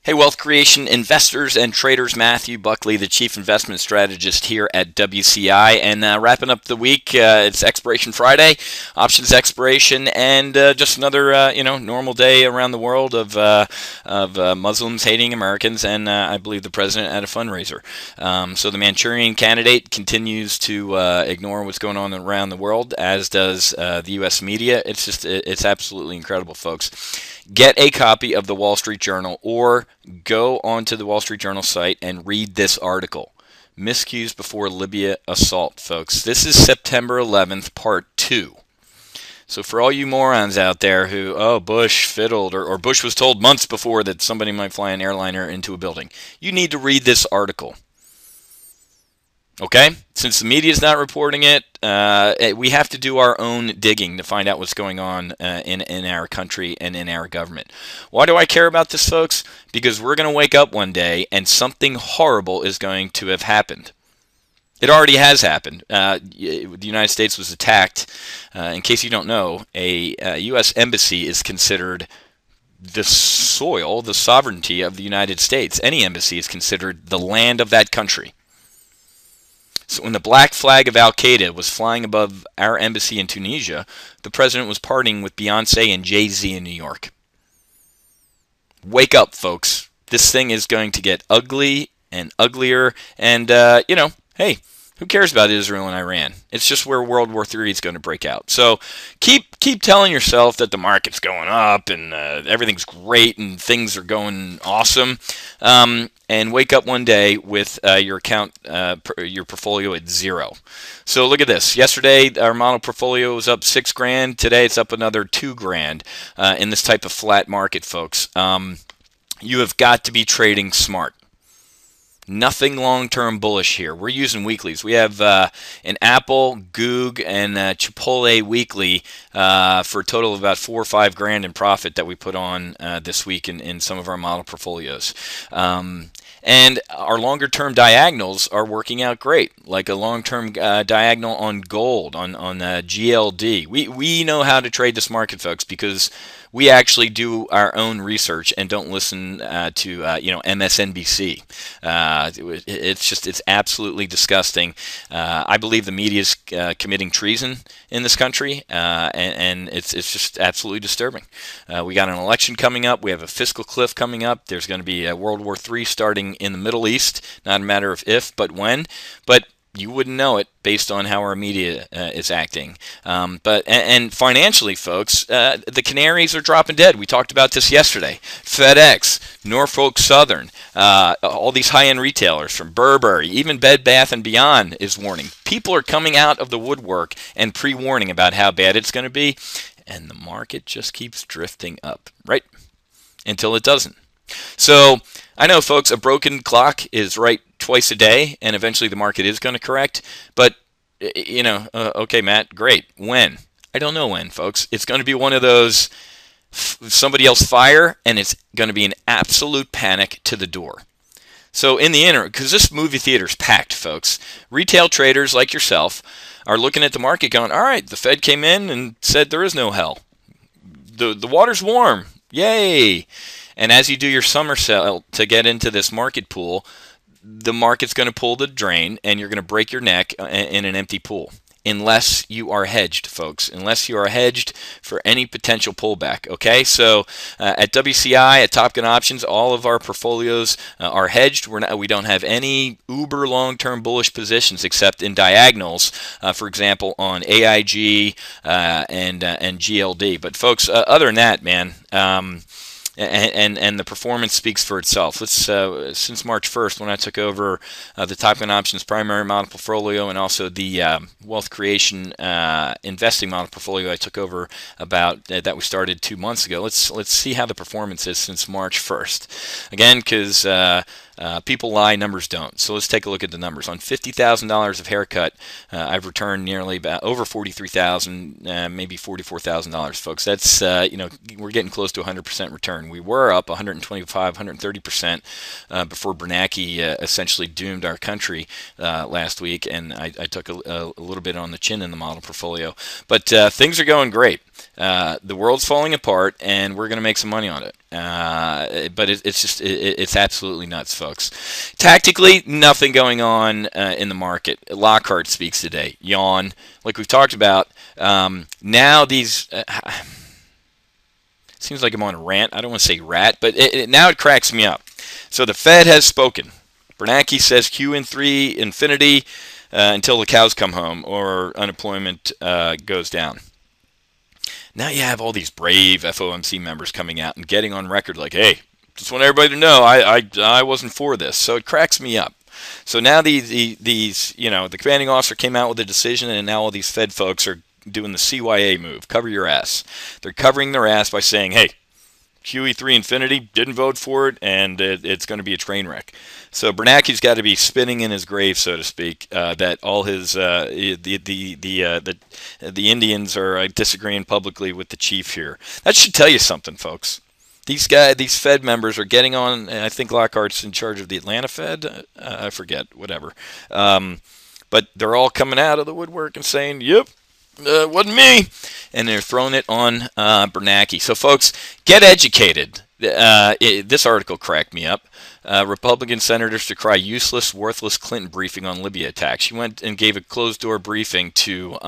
Hey, wealth creation investors and traders, Matthew Buckley, the chief investment strategist here at WCI, and wrapping up the week. It's Expiration Friday, options expiration, and just another normal day around the world of Muslims hating Americans, and I believe the president at a fundraiser. So the Manchurian candidate continues to ignore what's going on around the world, as does the U.S. media. It's absolutely incredible, folks. Get a copy of the Wall Street Journal or go onto the Wall Street Journal site and read this article. Miscues before Libya assault, folks. This is September 11th, part 2. So for all you morons out there who, Bush fiddled, or Bush was told months before that somebody might fly an airliner into a building, you need to read this article. Okay? Since the media is not reporting it, we have to do our own digging to find out what's going on in our country and in our government. Why do I care about this, folks? Because we're going to wake up one day and something horrible is going to have happened. It already has happened. The United States was attacked. In case you don't know, a U.S. embassy is considered the soil, the sovereignty of the United States. Any embassy is considered the land of that country. So when the black flag of Al-Qaeda was flying above our embassy in Tunisia, the president was partying with Beyonce and Jay-Z in New York. Wake up, folks. This thing is going to get ugly and uglier. And, hey, who cares about Israel and Iran? It's just where World War III is going to break out. So keep telling yourself that the market's going up and everything's great and things are going awesome. And wake up one day with your account, your portfolio at zero. So look at this. Yesterday, our model portfolio was up $6,000. Today, it's up another $2,000 in this type of flat market, folks. You have got to be trading smart. Nothing long-term bullish here. We're using weeklies. We have an Apple, Goog, and Chipotle weekly for a total of about $4 or $5,000 in profit that we put on this week in some of our model portfolios. And our longer-term diagonals are working out great, like a long-term diagonal on gold, on GLD. We know how to trade this market, folks, because we actually do our own research and don't listen to MSNBC. It's absolutely disgusting. I believe the media is committing treason in this country, and it's just absolutely disturbing. We got an election coming up. We have a fiscal cliff coming up. There's going to be a World War III starting in the Middle East. Not a matter of if, but when. But you wouldn't know it based on how our media is acting. And financially, folks, the canaries are dropping dead. We talked about this yesterday. FedEx, Norfolk Southern, all these high-end retailers from Burberry, even Bed Bath & Beyond is warning. People are coming out of the woodwork and pre-warning about how bad it's going to be, and the market just keeps drifting up, right? Until it doesn't. So I know, folks, a broken clock is right twice a day, and eventually the market is going to correct. But, okay, Matt, great. When? I don't know when, folks. It's going to be one of those somebody else fire, and it's going to be an absolute panic to the door. So in the interim, because this movie theater's packed, folks, retail traders like yourself are looking at the market going, all right, the Fed came in and said there is no hell. The water's warm. Yay! And as you do your somersault to get into this market pool, the market's going to pull the drain, and you're going to break your neck in an empty pool. Unless you are hedged, folks. Unless you are hedged for any potential pullback. Okay, so at WCI, at Top Gun Options, all of our portfolios are hedged. We don't have any uber long-term bullish positions except in diagonals. For example, on AIG and GLD. But folks, other than that, man. And the performance speaks for itself. Since March 1st, when I took over the Top Gun Options primary model portfolio and also the wealth creation investing model portfolio I took over about that we started 2 months ago. Let's see how the performance is since March 1st. Again, because people lie, numbers don't. So let's take a look at the numbers. On $50,000 of haircut, I've returned nearly about over $43,000, maybe $44,000, folks. That's we're getting close to 100% return. We were up 125, 130% before Bernanke essentially doomed our country last week, and I took a little bit on the chin in the model portfolio. But things are going great. The world's falling apart, and we're going to make some money on it. But it's absolutely nuts, folks. Tactically, nothing going on in the market. Lockhart speaks today. Yawn, like we've talked about. Now these. Seems like I'm on a rant. I don't want to say rat, but now it cracks me up. So the Fed has spoken. Bernanke says QE3 infinity until the cows come home or unemployment goes down. Now you have all these brave FOMC members coming out and getting on record like, hey, just want everybody to know I wasn't for this. So it cracks me up. So now these the commanding officer came out with a decision, and now all these Fed folks are doing the CYA move, cover your ass. They're covering their ass by saying, hey, QE3 infinity, didn't vote for it, and it's going to be a train wreck. So Bernanke's got to be spinning in his grave, so to speak, that all his the Indians are disagreeing publicly with the chief here. That should tell you something, folks. These Fed members are getting on. I think Lockhart's in charge of the Atlanta Fed. I forget, whatever. But they're all coming out of the woodwork and saying, yep, wasn't me, and they're throwing it on Bernanke. So, folks, get educated. This article cracked me up. Republican senators decry useless, worthless Clinton briefing on Libya attack. She went and gave a closed-door briefing to.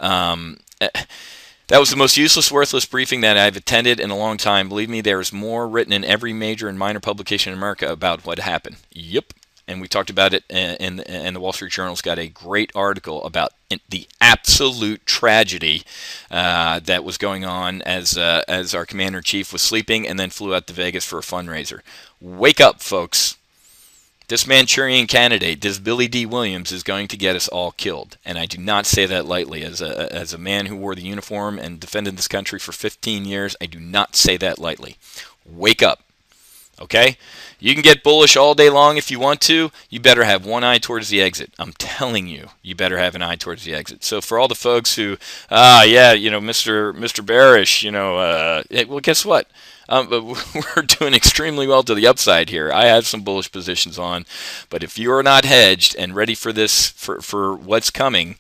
That was the most useless, worthless briefing that I've attended in a long time. Believe me, there is more written in every major and minor publication in America about what happened. Yep. And we talked about it, and the Wall Street Journal's got a great article about the absolute tragedy that was going on as our commander-in-chief was sleeping and then flew out to Vegas for a fundraiser. Wake up, folks. This Manchurian candidate, this Billy D. Williams, is going to get us all killed. And I do not say that lightly. As a man who wore the uniform and defended this country for 15 years, I do not say that lightly. Wake up. Okay? You can get bullish all day long if you want to. You better have one eye towards the exit. I'm telling you, you better have an eye towards the exit. So for all the folks who, Mr. Bearish, well, guess what? We're doing extremely well to the upside here. I have some bullish positions on, but if you're not hedged and ready for this, for what's coming,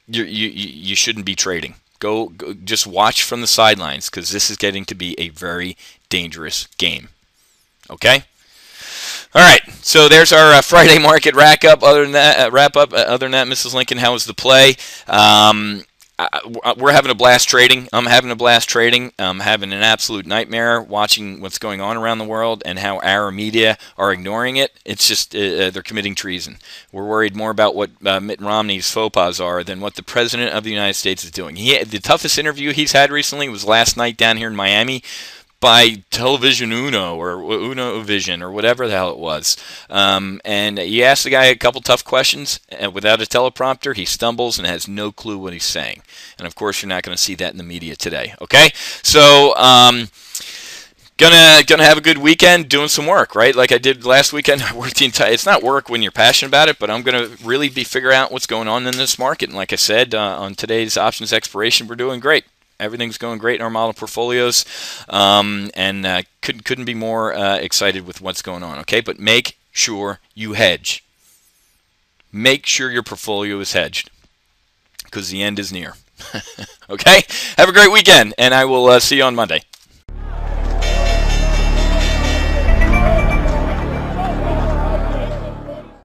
you shouldn't be trading. Go just watch from the sidelines, because this is getting to be a very dangerous game. Okay. All right. So there's our Friday market wrap up. Other than that, Mrs. Lincoln, how was the play? We're having a blast trading. I'm having a blast trading. I'm having an absolute nightmare watching what's going on around the world and how our media are ignoring it. It's just they're committing treason. We're worried more about what Mitt Romney's faux pas are than what the President of the United States is doing. The toughest interview he's had recently was last night down here in Miami by Television Uno or Uno Vision or whatever the hell it was. And you ask the guy a couple tough questions, and without a teleprompter, he stumbles and has no clue what he's saying. And of course, you're not going to see that in the media today. Okay, so gonna have a good weekend doing some work, right? Like I did last weekend. I worked the entire. It's not work when you're passionate about it, but I'm gonna really be figuring out what's going on in this market. And like I said, on today's options expiration, we're doing great. Everything's going great in our model portfolios, and couldn't be more excited with what's going on. Okay, but make sure you hedge. Make sure your portfolio is hedged, because the end is near. Okay, have a great weekend, and I will see you on Monday.